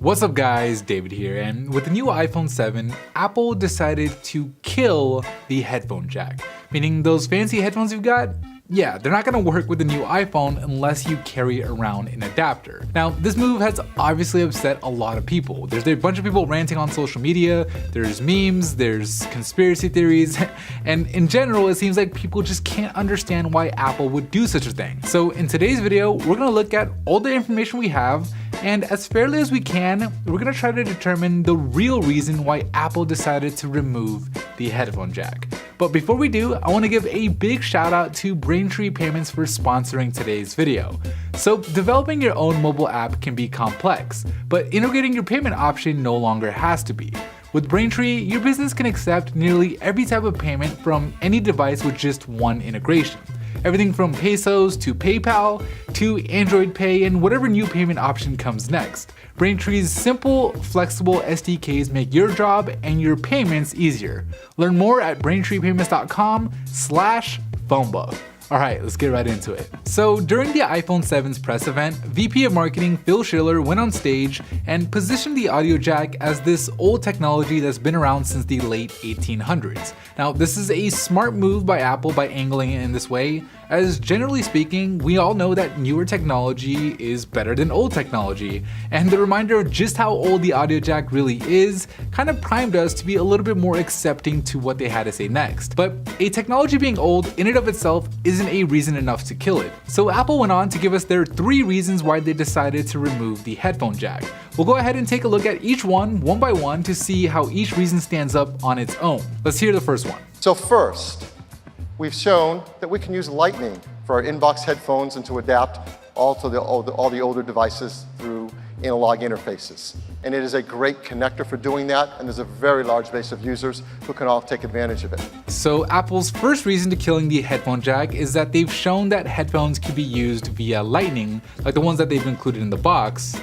What's up guys, David here, and with the new iPhone 7, Apple decided to kill the headphone jack. Meaning those fancy headphones you've got? Yeah, they're not gonna work with the new iPhone unless you carry around an adapter. Now, this move has obviously upset a lot of people. There's a bunch of people ranting on social media, there's memes, there's conspiracy theories, and in general, it seems like people just can't understand why Apple would do such a thing. So in today's video, we're gonna look at all the information we have, and as fairly as we can, we're gonna try to determine the real reason why Apple decided to remove the headphone jack. But before we do, I want to give a big shout out to Braintree Payments for sponsoring today's video. So developing your own mobile app can be complex, but integrating your payment option no longer has to be. With Braintree, your business can accept nearly every type of payment from any device with just one integration. Everything from pesos to PayPal to Android Pay and whatever new payment option comes next. Braintree's simple, flexible SDKs make your job and your payments easier. Learn more at braintreepayments.com/phonebook. Alright, let's get right into it. So during the iPhone 7's press event, VP of Marketing Phil Schiller went on stage and positioned the audio jack as this old technology that's been around since the late 1800s. Now, this is a smart move by Apple by angling it in this way, as generally speaking, we all know that newer technology is better than old technology, and the reminder of just how old the audio jack really is kind of primed us to be a little bit more accepting to what they had to say next. But a technology being old in and of itself isn't a reason enough to kill it. So Apple went on to give us their 3 reasons why they decided to remove the headphone jack. We'll go ahead and take a look at each one by one to see how each reason stands up on its own. Let's hear the first one. So first, we've shown that we can use Lightning for our inbox headphones and to adapt all the older devices through analog interfaces. And it is a great connector for doing that, and there's a very large base of users who can all take advantage of it. So Apple's first reason to killing the headphone jack is that they've shown that headphones can be used via Lightning, like the ones that they've included in the box,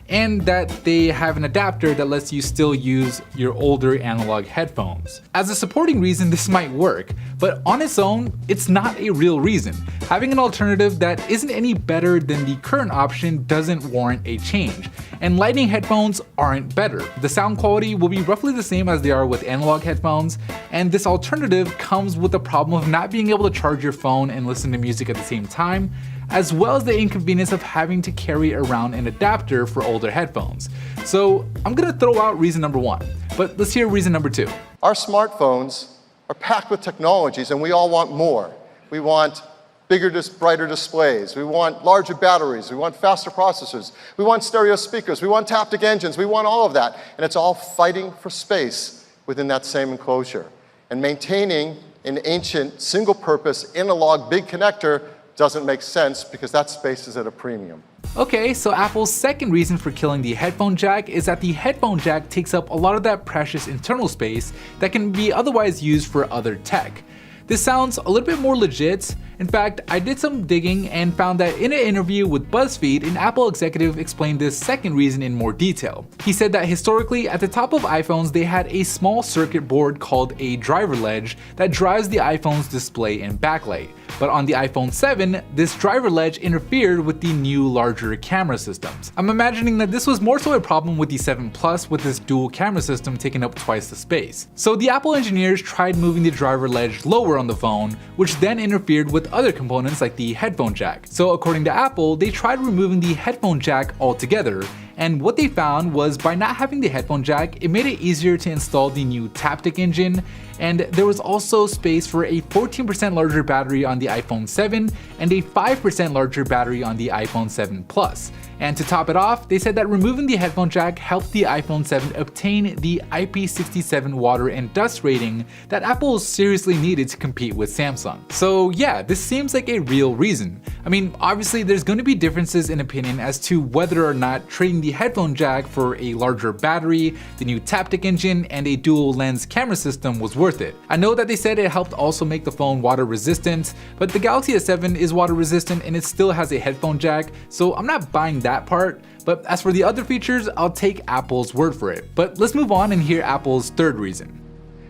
and that they have an adapter that lets you still use your older analog headphones. As a supporting reason, this might work, but on its own, it's not a real reason. Having an alternative that isn't any better than the current option doesn't warrant a change, and Lightning headphones aren't better. The sound quality will be roughly the same as they are with analog headphones, and this alternative comes with the problem of not being able to charge your phone and listen to music at the same time, as well as the inconvenience of having to carry around an adapter for older headphones. So I'm gonna throw out reason number 1, but let's hear reason number 2. Our smartphones are packed with technologies, and we all want more. We want bigger, brighter displays. We want larger batteries. We want faster processors. We want stereo speakers. We want taptic engines. We want all of that. And it's all fighting for space within that same enclosure. And maintaining an ancient, single-purpose, analog big connector doesn't make sense because that space is at a premium. Okay, so Apple's second reason for killing the headphone jack is that the headphone jack takes up a lot of that precious internal space that can be otherwise used for other tech. This sounds a little bit more legit. In fact, I did some digging and found that in an interview with BuzzFeed, an Apple executive explained this second reason in more detail. He said that historically, at the top of iPhones, they had a small circuit board called a driver ledge that drives the iPhone's display and backlight. But on the iPhone 7, this driver ledge interfered with the new larger camera systems. I'm imagining that this was more so a problem with the 7 Plus with this dual camera system taking up twice the space. So the Apple engineers tried moving the driver ledge lower on the phone, which then interfered with other components like the headphone jack. So according to Apple, they tried removing the headphone jack altogether, and what they found was by not having the headphone jack, it made it easier to install the new taptic engine, and there was also space for a 14% larger battery on the iPhone 7 and a 5% larger battery on the iPhone 7 Plus. And to top it off, they said that removing the headphone jack helped the iPhone 7 obtain the IP67 water and dust rating that Apple seriously needed to compete with Samsung. So yeah, this seems like a real reason. I mean, obviously there's going to be differences in opinion as to whether or not trading the headphone jack for a larger battery, the new taptic engine, and a dual lens camera system was worth it. I know that they said it helped also make the phone water resistant, but the Galaxy S7 is water resistant and it still has a headphone jack, so I'm not buying that part. But as for the other features, I'll take Apple's word for it. But let's move on and hear Apple's third reason.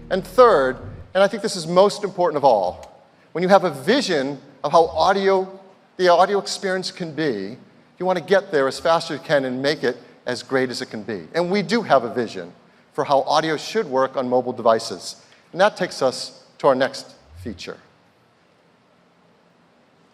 And third, and I think this is most important of all, when you have a vision of how the audio experience can be, you want to get there as fast as you can and make it as great as it can be. And we do have a vision for how audio should work on mobile devices. And that takes us to our next feature,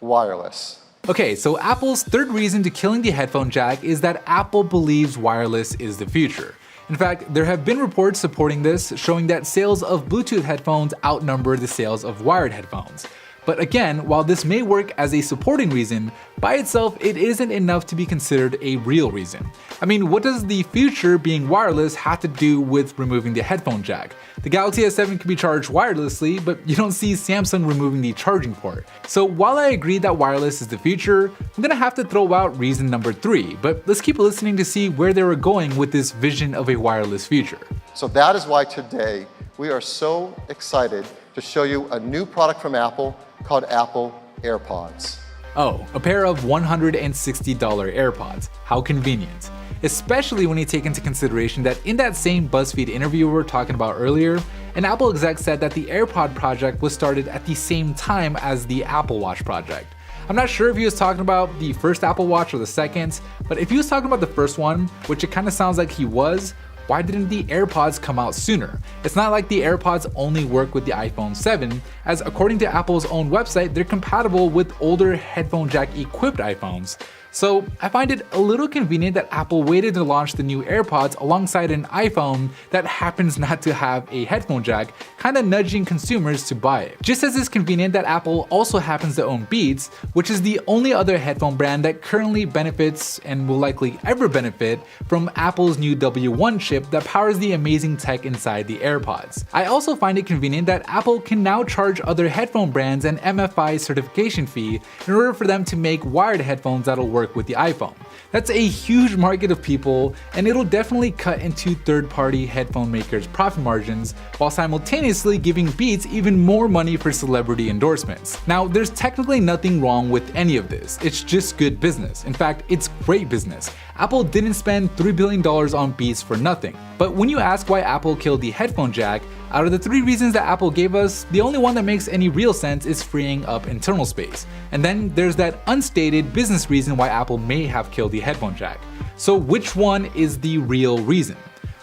wireless. Okay, so Apple's third reason to killing the headphone jack is that Apple believes wireless is the future. In fact, there have been reports supporting this, showing that sales of Bluetooth headphones outnumber the sales of wired headphones. But again, while this may work as a supporting reason, by itself it isn't enough to be considered a real reason. I mean, what does the future being wireless have to do with removing the headphone jack? The Galaxy S7 can be charged wirelessly, but you don't see Samsung removing the charging port. So while I agree that wireless is the future, I'm gonna have to throw out reason number 3, but let's keep listening to see where they were going with this vision of a wireless future. So that is why today we are so excited to show you a new product from Apple called Apple AirPods. Oh, a pair of $160 AirPods. How convenient. Especially when you take into consideration that in that same BuzzFeed interview we were talking about earlier, an Apple exec said that the AirPod project was started at the same time as the Apple Watch project. I'm not sure if he was talking about the first Apple Watch or the second, but if he was talking about the first one, which it kind of sounds like he was, why didn't the AirPods come out sooner? It's not like the AirPods only work with the iPhone 7, as according to Apple's own website, they're compatible with older headphone jack equipped iPhones. So I find it a little convenient that Apple waited to launch the new AirPods alongside an iPhone that happens not to have a headphone jack, kinda nudging consumers to buy it. Just as it's convenient that Apple also happens to own Beats, which is the only other headphone brand that currently benefits and will likely ever benefit from Apple's new W1 chip that powers the amazing tech inside the AirPods. I also find it convenient that Apple can now charge other headphone brands an MFI certification fee in order for them to make wired headphones that'll work with the iPhone. That's a huge market of people, and it'll definitely cut into third-party headphone makers' profit margins while simultaneously giving Beats even more money for celebrity endorsements. Now, there's technically nothing wrong with any of this. It's just good business. In fact, it's great business. Apple didn't spend $3 billion on Beats for nothing. But when you ask why Apple killed the headphone jack, out of the 3 reasons that Apple gave us, the only one that makes any real sense is freeing up internal space. And then there's that unstated business reason why Apple may have killed the headphone jack. So which one is the real reason?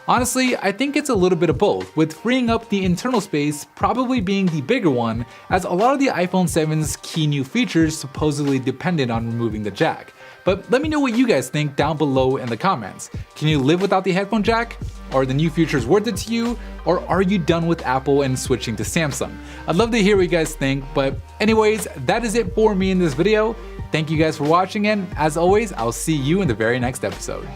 Honestly, I think it's a little bit of both, with freeing up the internal space probably being the bigger one, as a lot of the iPhone 7's key new features supposedly depended on removing the jack. But let me know what you guys think down below in the comments. Can you live without the headphone jack? Are the new features worth it to you? Or are you done with Apple and switching to Samsung? I'd love to hear what you guys think, but anyways, that is it for me in this video. Thank you guys for watching, and as always, I'll see you in the very next episode.